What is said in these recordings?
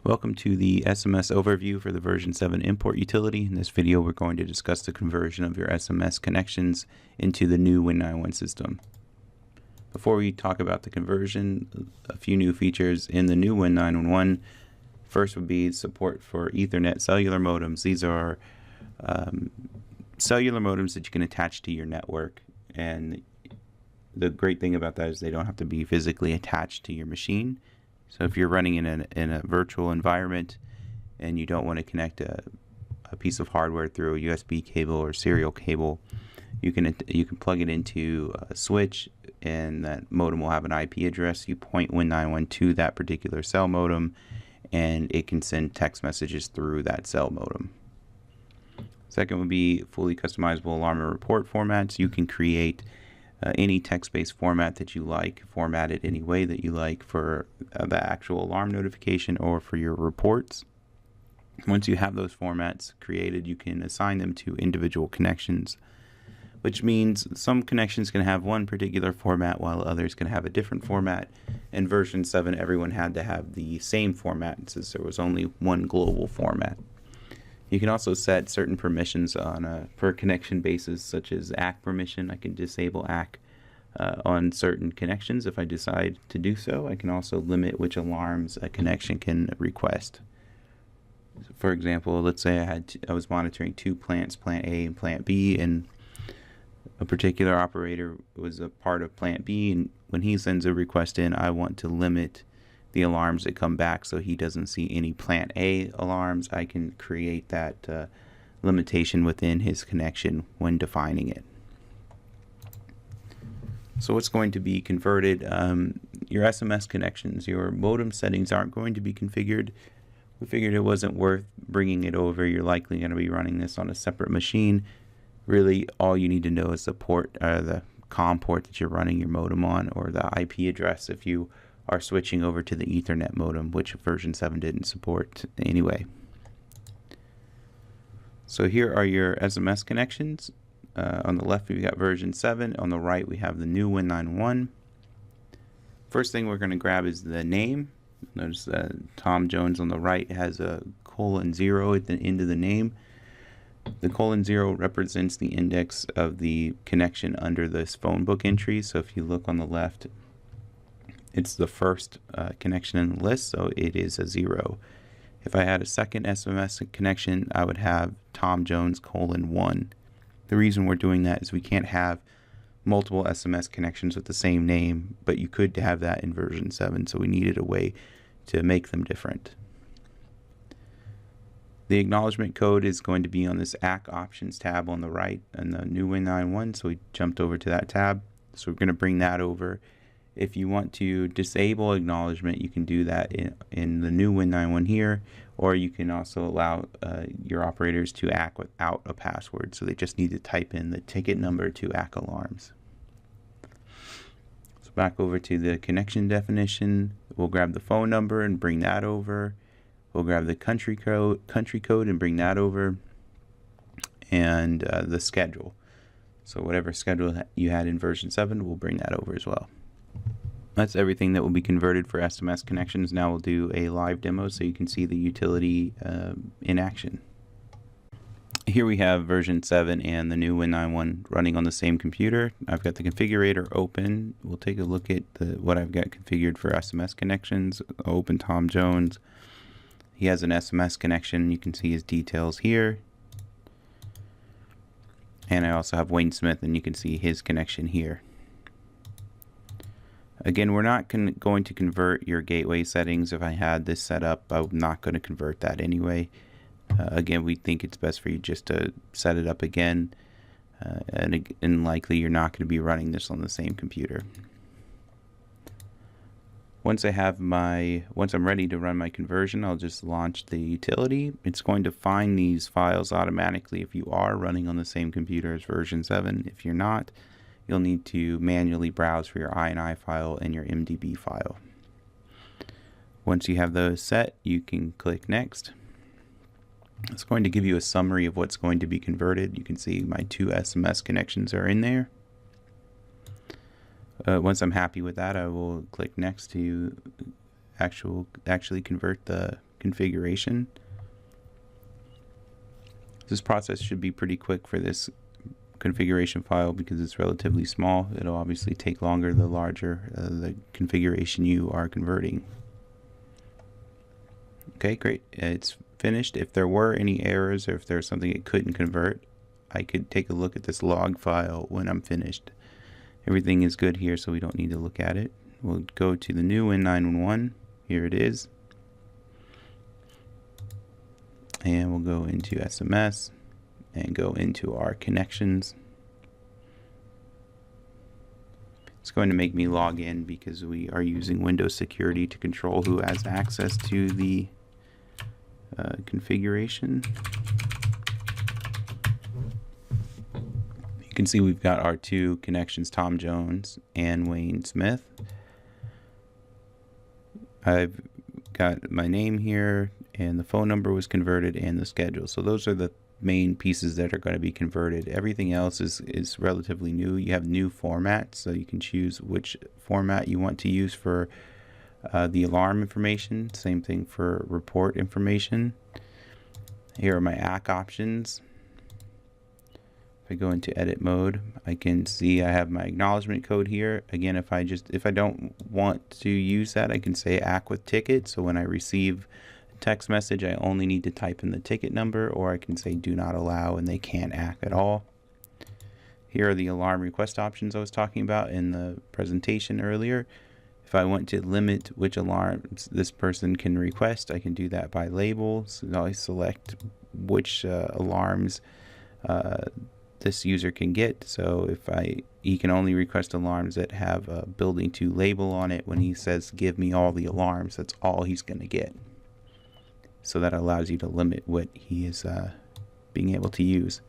Welcome to the SMS overview for the version 7 import utility. In this video, we're going to discuss the conversion of your SMS connections into the new Win91 system. Before we talk about the conversion, a few new features in the new Win91. First would be support for Ethernet cellular modems. These are cellular modems that you can attach to your network, and the great thing about that is they don't have to be physically attached to your machine. So if you're running in a virtual environment and you don't want to connect a piece of hardware through a USB cable or serial cable, you can plug it into a switch, and that modem will have an IP address. You point Win91 to that particular cell modem, and it can send text messages through that cell modem. Second would be fully customizable alarm and report formats. You can create any text-based format that you like, format it any way that you like for the actual alarm notification or for your reports. Once you have those formats created, you can assign them to individual connections, which means some connections can have one particular format while others can have a different format. In version 7, everyone had to have the same format since there was only one global format. You can also set certain permissions on a per connection basis, such as ACK permission. I can disable ACK on certain connections if I decide to do so. I can also limit which alarms a connection can request. So for example, let's say I was monitoring two plants, plant A and plant B, and a particular operator was a part of plant B, and when he sends a request in, I want to limit the alarms that come back so he doesn't see any plant A alarms. I can create that limitation within his connection when defining it. So what's going to be converted? Your SMS connections, your modem settings aren't going to be configured. We figured it wasn't worth bringing it over. You're likely going to be running this on a separate machine. Really, all you need to know is the port, the COM port that you're running your modem on, or the IP address if you are switching over to the Ethernet modem, which version 7 didn't support anyway. So here are your SMS connections. On the left we've got version 7, on the right we have the new Win91. First thing we're going to grab is the name. Notice that Tom Jones on the right has a :0 at the end of the name. The :0 represents the index of the connection under this phone book entry. So if you look on the left, it's the first connection in the list, so it is a 0. If I had a second SMS connection, I would have Tom Jones :1. The reason we're doing that is we can't have multiple SMS connections with the same name, but you could have that in version 7, so we needed a way to make them different. The acknowledgement code is going to be on this ACK options tab on the right in the new Win91, so we jumped over to that tab. So we're going to bring that over. If you want to disable acknowledgement, you can do that in the new Win91 here, or you can also allow your operators to ACK without a password, so they just need to type in the ticket number to ACK alarms. So back over to the connection definition, we'll grab the phone number and bring that over. We'll grab the country code and bring that over, and the schedule. So whatever schedule you had in version 7, we'll bring that over as well. That's everything that will be converted for SMS connections. Now we'll do a live demo so you can see the utility in action. Here we have version 7 and the new Win91 running on the same computer. I've got the configurator open. We'll take a look at what I've got configured for SMS connections. I'll open Tom Jones. He has an SMS connection. You can see his details here. And I also have Wayne Smith, and you can see his connection here. Again, we're not going to convert your gateway settings. If I had this set up, I'm not going to convert that anyway. Again, we think it's best for you just to set it up again, and likely you're not going to be running this on the same computer. Once I'm ready to run my conversion, I'll just launch the utility. It's going to find these files automatically if you are running on the same computer as version 7. If you're not, you'll need to manually browse for your INI file and your MDB file. Once you have those set, you can click Next. It's going to give you a summary of what's going to be converted. You can see my 2 SMS connections are in there. Once I'm happy with that, I will click Next to actually convert the configuration. This process should be pretty quick for this configuration file because it's relatively small. It'll obviously take longer the larger the configuration you are converting. Okay, great. It's finished. If there were any errors or if there's something it couldn't convert, I could take a look at this log file when I'm finished. Everything is good here, so we don't need to look at it. We'll go to the new Win911. Here it is. And we'll go into SMS and go into our connections. It's going to make me log in because we are using Windows security to control who has access to the configuration. You can see we've got our two connections, Tom Jones and Wayne Smith. I've got my name here, and the phone number was converted, and the schedule. So those are the main pieces that are going to be converted. Everything else is relatively new. You have new formats, so you can choose which format you want to use for the alarm information. Same thing for report information. Here are my ACK options. If I go into edit mode, I can see I have my acknowledgement code here. Again, if I don't want to use that, I can say ACK with ticket. So when I receive a text message, I only need to type in the ticket number, or I can say do not allow and they can't ACK at all. Here are the alarm request options I was talking about in the presentation earlier. If I want to limit which alarms this person can request, I can do that by label. So I select which alarms this user can get. So he can only request alarms that have a building 2 label on it. When he says give me all the alarms, that's all he's going to get. So that allows you to limit what he is being able to use.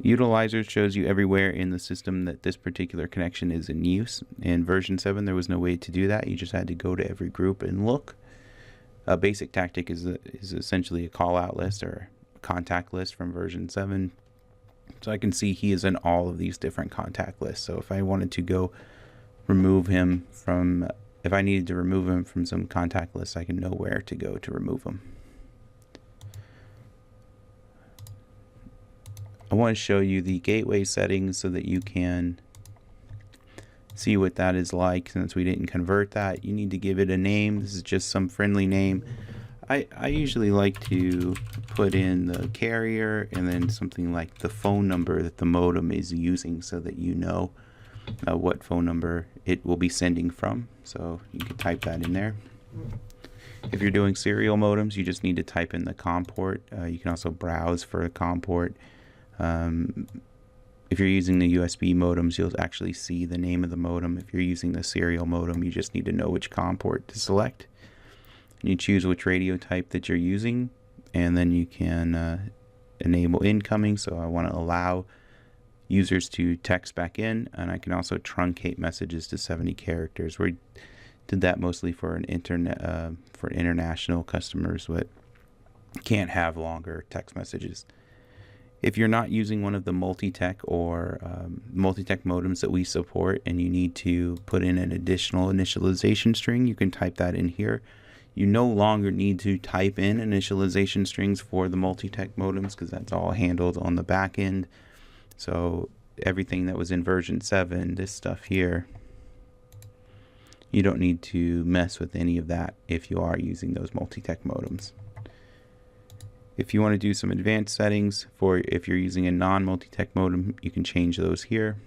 Utilizer shows you everywhere in the system that this particular connection is in use. In version 7 there was no way to do that. You just had to go to every group and look. A basic tactic is essentially a call out list or contact list from version 7. So I can see he is in all of these different contact lists. So if I wanted to go remove him from, if I needed to remove him from some contact lists, I can know where to go to remove him. I want to show you the gateway settings so that you can see what that is like. Since we didn't convert that, you need to give it a name. This is just some friendly name. I usually like to put in the carrier and then something like the phone number that the modem is using so that you know what phone number it will be sending from. So you can type that in there. If you're doing serial modems, you just need to type in the COM port. You can also browse for a COM port. If you're using the USB modems, you'll actually see the name of the modem. If you're using the serial modem, you just need to know which COM port to select. You choose which radio type that you're using, and then you can enable incoming. So I want to allow users to text back in, and I can also truncate messages to 70 characters. We did that mostly for an for international customers that can't have longer text messages. If you're not using one of the multi-tech or multi-tech modems that we support and you need to put in an additional initialization string, you can type that in here. You no longer need to type in initialization strings for the multi-tech modems because that's all handled on the back end. So everything that was in version 7, this stuff here, you don't need to mess with any of that if you are using those multi-tech modems. If you want to do some advanced settings for if you're using a non-multi-tech modem, you can change those here.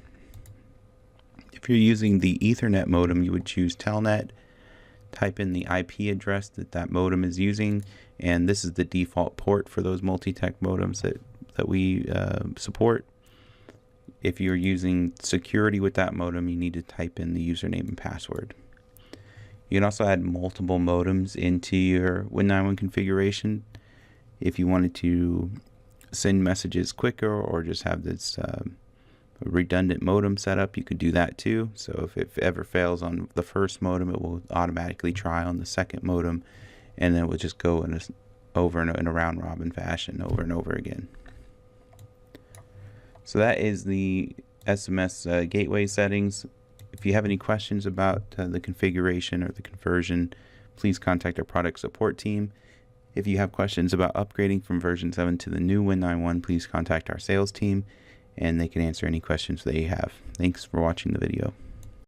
If you're using the Ethernet modem, you would choose Telnet. Type in the IP address that modem is using, and this is the default port for those multi-tech modems that we support. If you're using security with that modem, you need to type in the username and password. You can also add multiple modems into your Win911 configuration. If you wanted to send messages quicker or just have this redundant modem setup, you could do that too. So if it ever fails on the first modem, it will automatically try on the second modem, and then it will just go in a round robin fashion over and over again. So that is the SMS gateway settings. If you have any questions about the configuration or the conversion, please contact our product support team. If you have questions about upgrading from version 7 to the new Win91, please contact our sales team, and they can answer any questions that you have. Thanks for watching the video.